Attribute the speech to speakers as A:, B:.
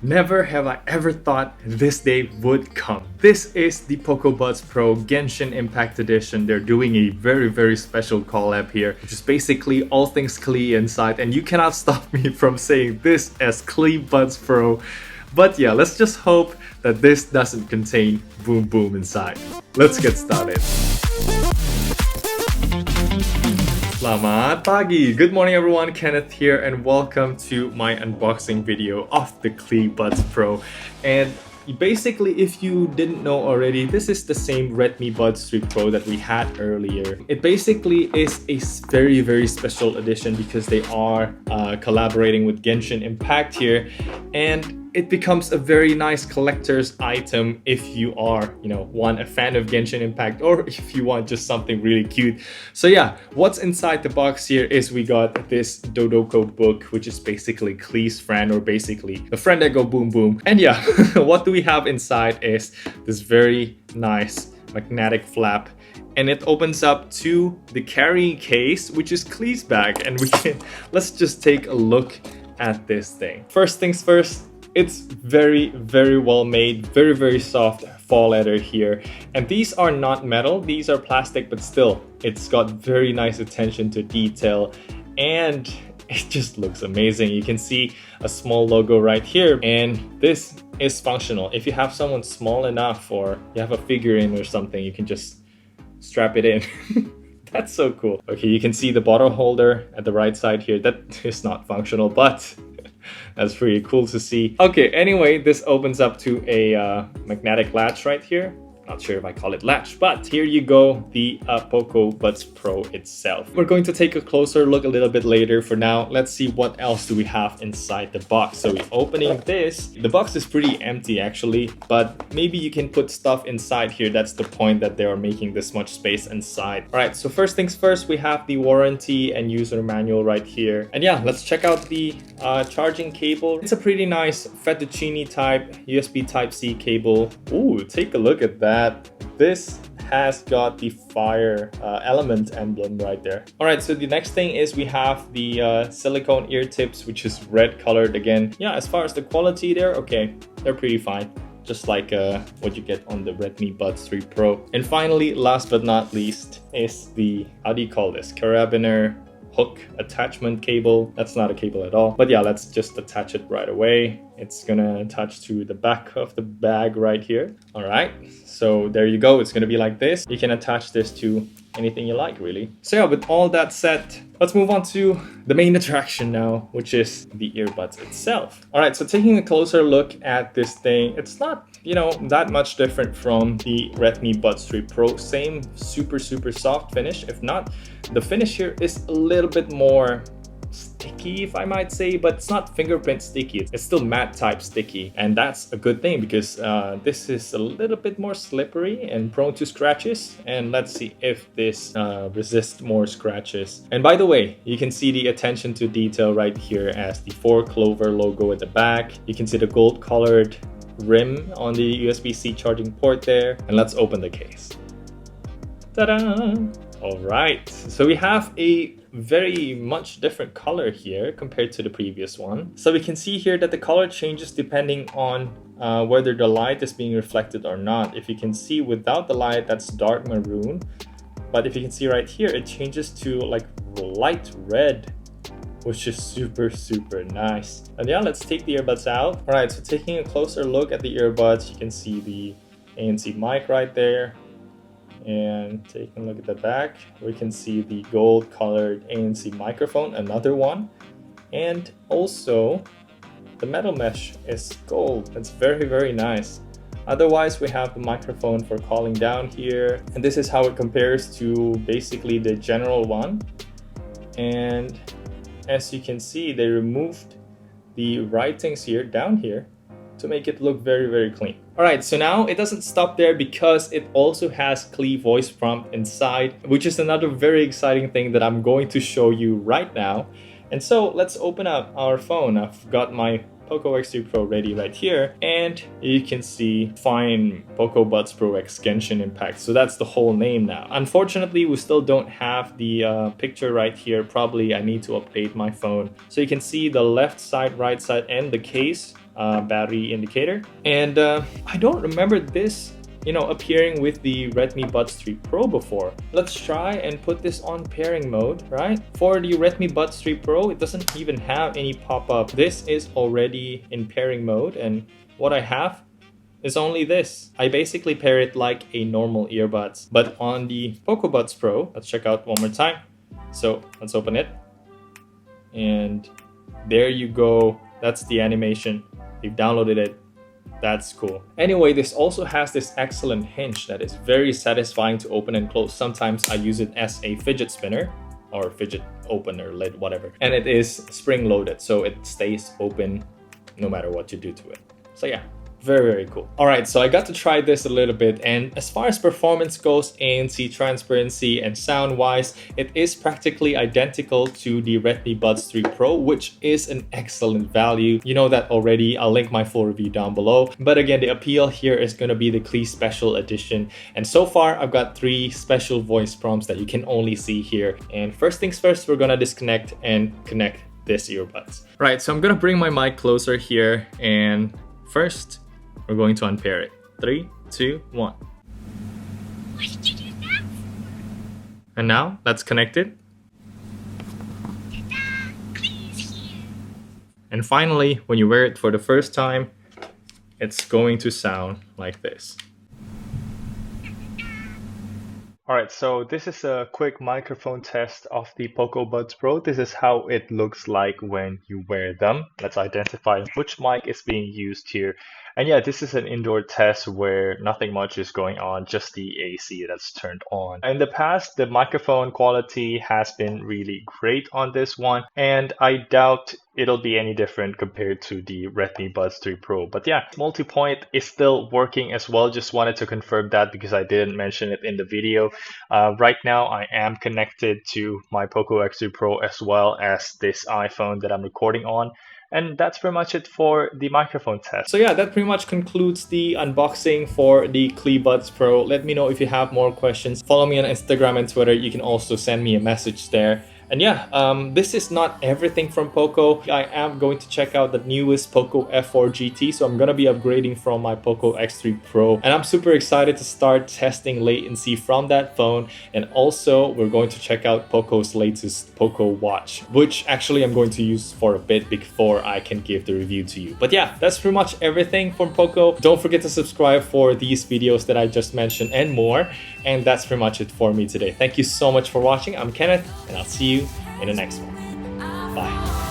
A: Never have I ever thought this day would come. This is the POCO Buds Pro Genshin Impact Edition. They're doing a very special collab here, which is basically all things Klee inside, and you cannot stop me from saying this as Klee Buds Pro. But yeah, let's just hope that this doesn't contain Boom Boom inside. Let's get started. Selamat pagi! Good morning everyone, Kenneth here and welcome to my unboxing video of the Klee Buds Pro. And basically, if you didn't know already, this is the same Redmi Buds 3 Pro that we had earlier. It basically is a very special edition because they are collaborating with Genshin Impact here, and it becomes a very nice collector's item if you are, a fan of Genshin Impact, or if you want just something really cute. So yeah, what's inside the box here is we got this Dodoko book, which is basically Klee's friend, or basically the friend that go boom boom. And yeah, what do we have inside is this very nice magnetic flap, and it opens up to the carrying case, which is Klee's bag. And let's just take a look at this thing. First things first, it's very well made, very soft fall leather here. And these are not metal, these are plastic, but still, it's got very nice attention to detail, and it just looks amazing. You can see a small logo right here, and this is functional. If you have someone small enough, or you have a figurine or something, you can just strap it in. That's so cool. Okay, you can see the bottle holder at the right side here. That is not functional, but that's pretty cool to see. Okay, anyway, this opens up to a magnetic latch right here. Not sure if I call it latch, but here you go, the POCO Buds Pro itself. We're going to take a closer look a little bit later. For now, let's see what else do we have inside the box. So opening this, the box is pretty empty actually, but maybe you can put stuff inside here. That's the point, that they are making this much space inside. All right, so first things first, we have the warranty and user manual right here. And yeah, let's check out the charging cable. It's a pretty nice fettuccine type USB Type-C cable. Ooh, take a look at that. This has got the fire element emblem right there. All right, so the next thing is we have the silicone ear tips, which is red colored again. Yeah, as far as the quality there, okay, they're pretty fine. Just like what you get on the Redmi Buds 3 Pro. And finally, last but not least, is the, how do you call this? Carabiner hook attachment cable. That's not a cable at all, but yeah, let's just attach it right away. It's gonna attach to the back of the bag right here. All right, so there you go. It's gonna be like this. You can attach this to anything you like, really. So yeah, with all that said, let's move on to the main attraction now, which is the earbuds itself. All right, so taking a closer look at this thing, it's not, that much different from the Redmi Buds 3 Pro. Same super soft finish. If not, the finish here is a little bit more sticky, if I might say, but it's not fingerprint sticky. It's still matte type sticky, and that's a good thing because this is a little bit more slippery and prone to scratches. And let's see if this resists more scratches. And by the way, you can see the attention to detail right here as the 4-clover logo at the back. You can see the gold colored rim on the USB-C charging port there. And let's open the case. Ta-da! All right, so we have a very much different color here compared to the previous one. So we can see here that the color changes depending on whether the light is being reflected or not. If you can see without the light, that's dark maroon. But if you can see right here, it changes to like light red, which is super nice. And yeah, let's take the earbuds out. All right, so taking a closer look at the earbuds, you can see the ANC mic right there. And taking a look at the back, we can see the gold colored ANC microphone, another one. And also the metal mesh is gold. That's very nice. Otherwise, we have the microphone for calling down here. And this is how it compares to basically the general one. And as you can see, they removed the writings here, down here, to make it look very clean. All right, so now it doesn't stop there because it also has Klee voice prompt inside, which is another very exciting thing that I'm going to show you right now. And so let's open up our phone. I've got my POCO X3 Pro ready right here, and you can see find POCO Buds Pro X Genshin Impact. So that's the whole name now. Unfortunately, we still don't have the picture right here. Probably I need to update my phone. So you can see the left side, right side, and the case battery indicator. And I don't remember this appearing with the Redmi Buds 3 Pro before. Let's try and put this on pairing mode, right? For the Redmi Buds 3 Pro, it doesn't even have any pop-up. This is already in pairing mode, and what I have is only this. I basically pair it like a normal earbuds. But on the POCO Buds Pro, let's check out one more time. So let's open it. And there you go. That's the animation. You've downloaded it. That's cool. Anyway, this also has this excellent hinge that is very satisfying to open and close. Sometimes I use it as a fidget spinner or fidget opener, lid, whatever. And it is spring loaded, so it stays open no matter what you do to it. So yeah, very cool. All right, so I got to try this a little bit, and as far as performance goes, ANC, transparency, and sound wise, it is practically identical to the Redmi Buds 3 Pro, which is an excellent value. You know that already. I'll link my full review down below. But again, the appeal here is going to be the Klee Special Edition. And so far, I've got 3 special voice prompts that you can only see here. And first things first, we're going to disconnect and connect this earbuds. Right, so I'm going to bring my mic closer here, and first, we're going to unpair it. 3, 2, 1.
B: Why did you do that?
A: And now, that's connected.
B: Ta-da! Klee's here.
A: And finally, when you wear it for the first time, it's going to sound like this. Alright, so this is a quick microphone test of the POCO Buds Pro. This is how it looks like when you wear them. Let's identify which mic is being used here. And yeah, this is an indoor test where nothing much is going on, just the AC that's turned on. In the past, the microphone quality has been really great on this one, and I doubt it'll be any different compared to the Redmi Buds 3 Pro. But yeah, multi-point is still working as well. Just wanted to confirm that because I didn't mention it in the video. Right now, I am connected to my POCO X3 Pro as well as this iPhone that I'm recording on. And that's pretty much it for the microphone test. So yeah, that pretty much concludes the unboxing for the Klee Buds Pro. Let me know if you have more questions. Follow me on Instagram and Twitter. You can also send me a message there. And yeah, this is not everything from POCO. I am going to check out the newest POCO F4 GT, so I'm going to be upgrading from my POCO X3 Pro. And I'm super excited to start testing latency from that phone. And also, we're going to check out POCO's latest POCO watch, which actually I'm going to use for a bit before I can give the review to you. But yeah, that's pretty much everything from POCO. Don't forget to subscribe for these videos that I just mentioned and more. And that's pretty much it for me today. Thank you so much for watching. I'm Kenneth, and I'll see you in the next one. Bye.